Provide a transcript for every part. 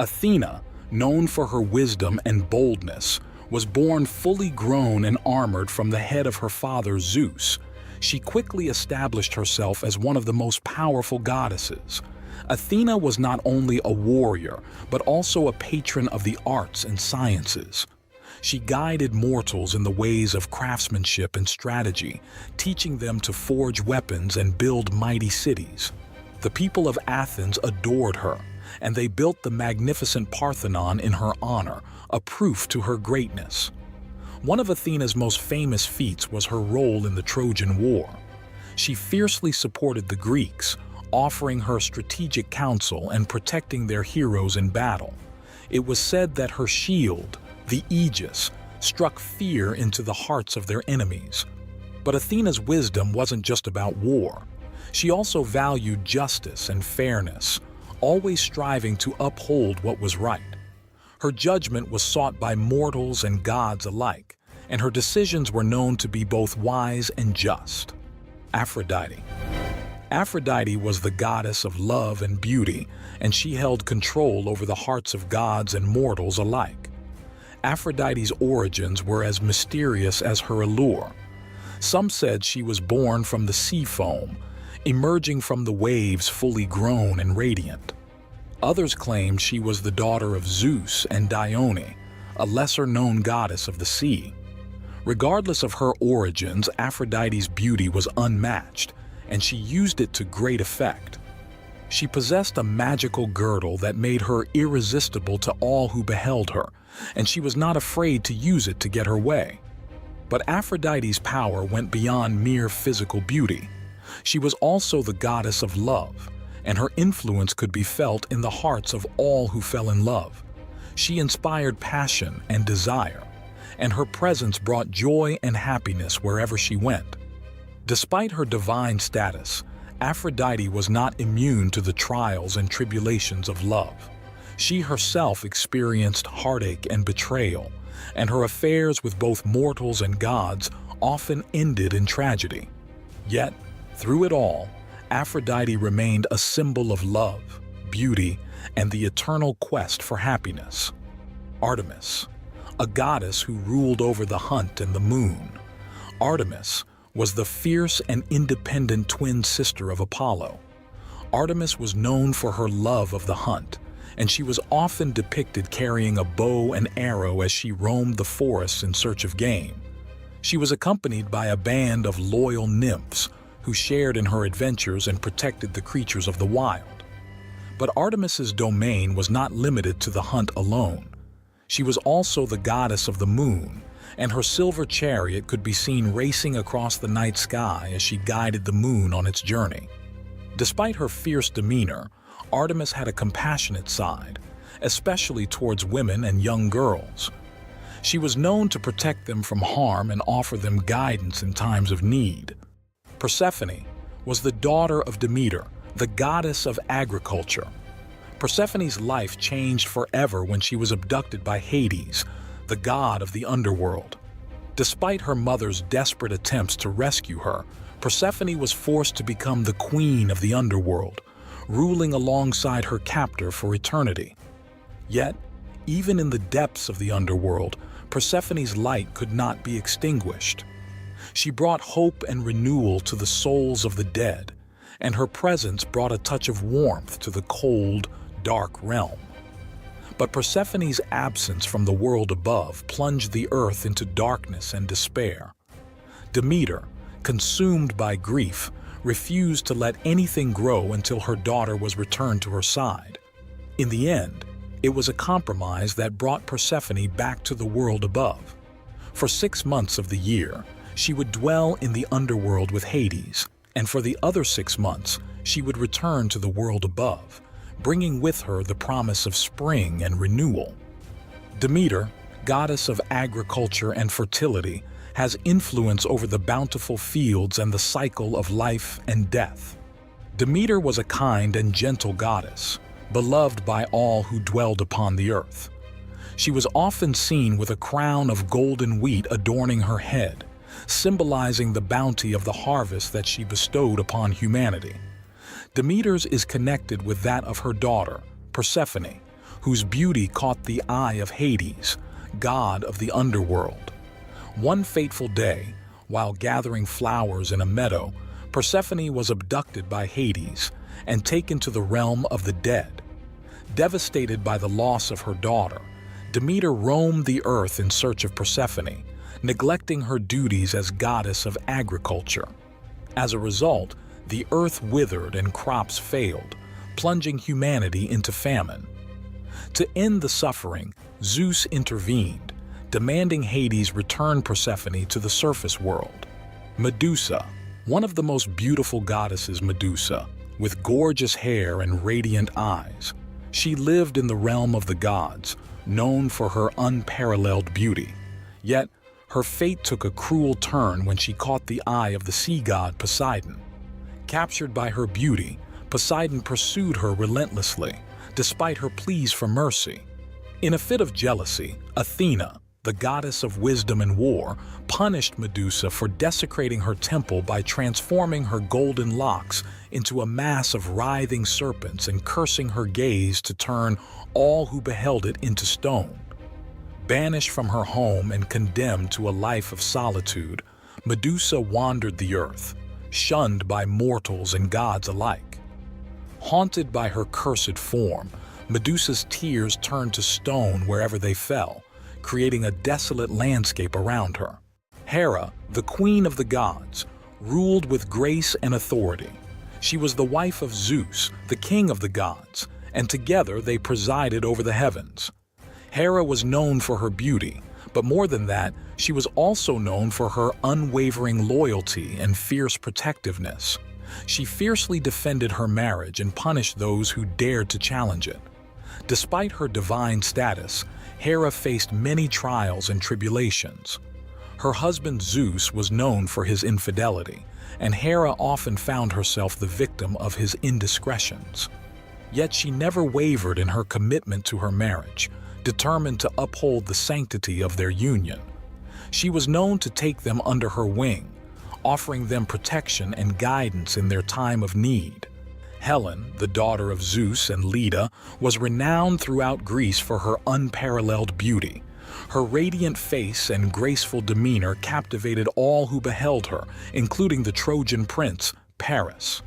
Athena, known for her wisdom and boldness, was born fully grown and armored from the head of her father Zeus. She quickly established herself as one of the most powerful goddesses. Athena was not only a warrior, but also a patron of the arts and sciences. She guided mortals in the ways of craftsmanship and strategy, teaching them to forge weapons and build mighty cities. The people of Athens adored her, and they built the magnificent Parthenon in her honor, a proof to her greatness. One of Athena's most famous feats was her role in the Trojan War. She fiercely supported the Greeks, offering her strategic counsel and protecting their heroes in battle. It was said that her shield, the Aegis, struck fear into the hearts of their enemies. But Athena's wisdom wasn't just about war. She also valued justice and fairness, always striving to uphold what was right. Her judgment was sought by mortals and gods alike, and her decisions were known to be both wise and just. Aphrodite. Aphrodite was the goddess of love and beauty, and she held control over the hearts of gods and mortals alike. Aphrodite's origins were as mysterious as her allure. Some said she was born from the sea foam, emerging from the waves fully grown and radiant. Others claimed she was the daughter of Zeus and Dione, a lesser-known goddess of the sea. Regardless of her origins, Aphrodite's beauty was unmatched, and she used it to great effect. She possessed a magical girdle that made her irresistible to all who beheld her, and she was not afraid to use it to get her way. But Aphrodite's power went beyond mere physical beauty. She was also the goddess of love, and her influence could be felt in the hearts of all who fell in love. She inspired passion and desire, and her presence brought joy and happiness wherever she went. Despite her divine status, Aphrodite was not immune to the trials and tribulations of love. She herself experienced heartache and betrayal, and her affairs with both mortals and gods often ended in tragedy. Yet, through it all, Aphrodite remained a symbol of love, beauty, and the eternal quest for happiness. Artemis, a goddess who ruled over the hunt and the moon. Artemis was the fierce and independent twin sister of Apollo. Artemis was known for her love of the hunt, and she was often depicted carrying a bow and arrow as she roamed the forests in search of game. She was accompanied by a band of loyal nymphs who shared in her adventures and protected the creatures of the wild. But Artemis's domain was not limited to the hunt alone. She was also the goddess of the moon, and her silver chariot could be seen racing across the night sky as she guided the moon on its journey. Despite her fierce demeanor, Artemis had a compassionate side, especially towards women and young girls. She was known to protect them from harm and offer them guidance in times of need. Persephone was the daughter of Demeter, the goddess of agriculture. Persephone's life changed forever when she was abducted by Hades, the god of the underworld. Despite her mother's desperate attempts to rescue her, Persephone was forced to become the queen of the underworld, ruling alongside her captor for eternity. Yet, even in the depths of the underworld, Persephone's light could not be extinguished. She brought hope and renewal to the souls of the dead, and her presence brought a touch of warmth to the cold, dark realm. But Persephone's absence from the world above plunged the earth into darkness and despair. Demeter, consumed by grief, refused to let anything grow until her daughter was returned to her side. In the end, it was a compromise that brought Persephone back to the world above. For 6 months of the year, she would dwell in the underworld with Hades, and for the other 6 months, she would return to the world above, bringing with her the promise of spring and renewal. Demeter, goddess of agriculture and fertility, has influence over the bountiful fields and the cycle of life and death. Demeter was a kind and gentle goddess, beloved by all who dwelled upon the earth. She was often seen with a crown of golden wheat adorning her head, symbolizing the bounty of the harvest that she bestowed upon humanity. Demeter's is connected with that of her daughter, Persephone, whose beauty caught the eye of Hades, god of the underworld. One fateful day, while gathering flowers in a meadow, Persephone was abducted by Hades and taken to the realm of the dead. Devastated by the loss of her daughter, Demeter roamed the earth in search of Persephone, neglecting her duties as goddess of agriculture. As a result, the earth withered and crops failed, plunging humanity into famine. To end the suffering, Zeus intervened, demanding Hades return Persephone to the surface world. Medusa, one of the most beautiful goddesses, Medusa, with gorgeous hair and radiant eyes. She lived in the realm of the gods, known for her unparalleled beauty. Yet, her fate took a cruel turn when she caught the eye of the sea god Poseidon. Captured by her beauty, Poseidon pursued her relentlessly, despite her pleas for mercy. In a fit of jealousy, Athena, the goddess of wisdom and war, punished Medusa for desecrating her temple by transforming her golden locks into a mass of writhing serpents and cursing her gaze to turn all who beheld it into stone. Banished from her home and condemned to a life of solitude, Medusa wandered the earth, shunned by mortals and gods alike. Haunted by her cursed form, Medusa's tears turned to stone wherever they fell, creating a desolate landscape around her. Hera, the queen of the gods, ruled with grace and authority. She was the wife of Zeus, the king of the gods, and together they presided over the heavens. Hera was known for her beauty, but more than that, she was also known for her unwavering loyalty and fierce protectiveness. She fiercely defended her marriage and punished those who dared to challenge it. Despite her divine status, Hera faced many trials and tribulations. Her husband Zeus was known for his infidelity, and Hera often found herself the victim of his indiscretions. Yet she never wavered in her commitment to her marriage, determined to uphold the sanctity of their union. She was known to take them under her wing, offering them protection and guidance in their time of need. Helen, the daughter of Zeus and Leda, was renowned throughout Greece for her unparalleled beauty. Her radiant face and graceful demeanor captivated all who beheld her, including the Trojan prince, Paris.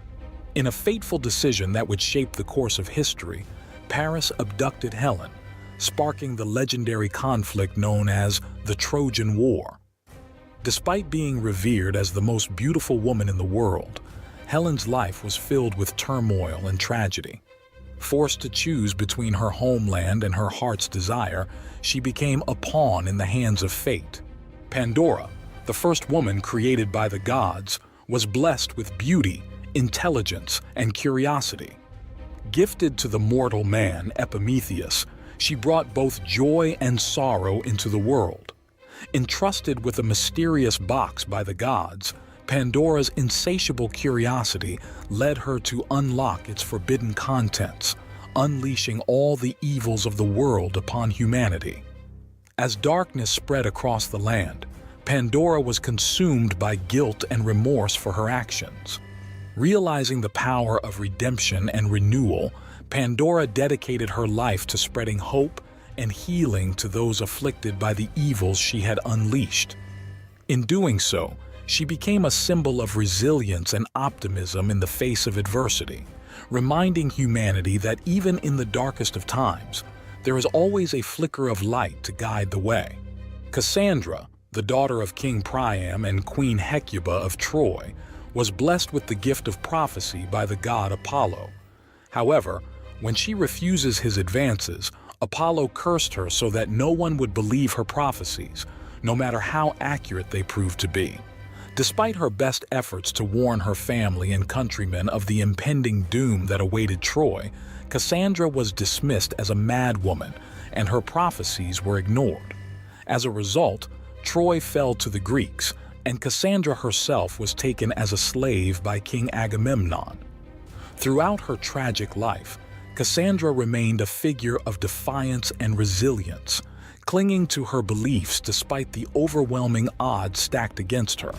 In a fateful decision that would shape the course of history, Paris abducted Helen, sparking the legendary conflict known as the Trojan War. Despite being revered as the most beautiful woman in the world, Helen's life was filled with turmoil and tragedy. Forced to choose between her homeland and her heart's desire, she became a pawn in the hands of fate. Pandora, the first woman created by the gods, was blessed with beauty, intelligence, and curiosity. Gifted to the mortal man, Epimetheus, she brought both joy and sorrow into the world. Entrusted with a mysterious box by the gods, Pandora's insatiable curiosity led her to unlock its forbidden contents, unleashing all the evils of the world upon humanity. As darkness spread across the land, Pandora was consumed by guilt and remorse for her actions. Realizing the power of redemption and renewal, Pandora dedicated her life to spreading hope and healing to those afflicted by the evils she had unleashed. In doing so, she became a symbol of resilience and optimism in the face of adversity, reminding humanity that even in the darkest of times, there is always a flicker of light to guide the way. Cassandra, the daughter of King Priam and Queen Hecuba of Troy, was blessed with the gift of prophecy by the god Apollo. However, when she refuses his advances, Apollo cursed her so that no one would believe her prophecies, no matter how accurate they proved to be. Despite her best efforts to warn her family and countrymen of the impending doom that awaited Troy, Cassandra was dismissed as a madwoman, and her prophecies were ignored. As a result, Troy fell to the Greeks, and Cassandra herself was taken as a slave by King Agamemnon. Throughout her tragic life, Cassandra remained a figure of defiance and resilience, clinging to her beliefs despite the overwhelming odds stacked against her.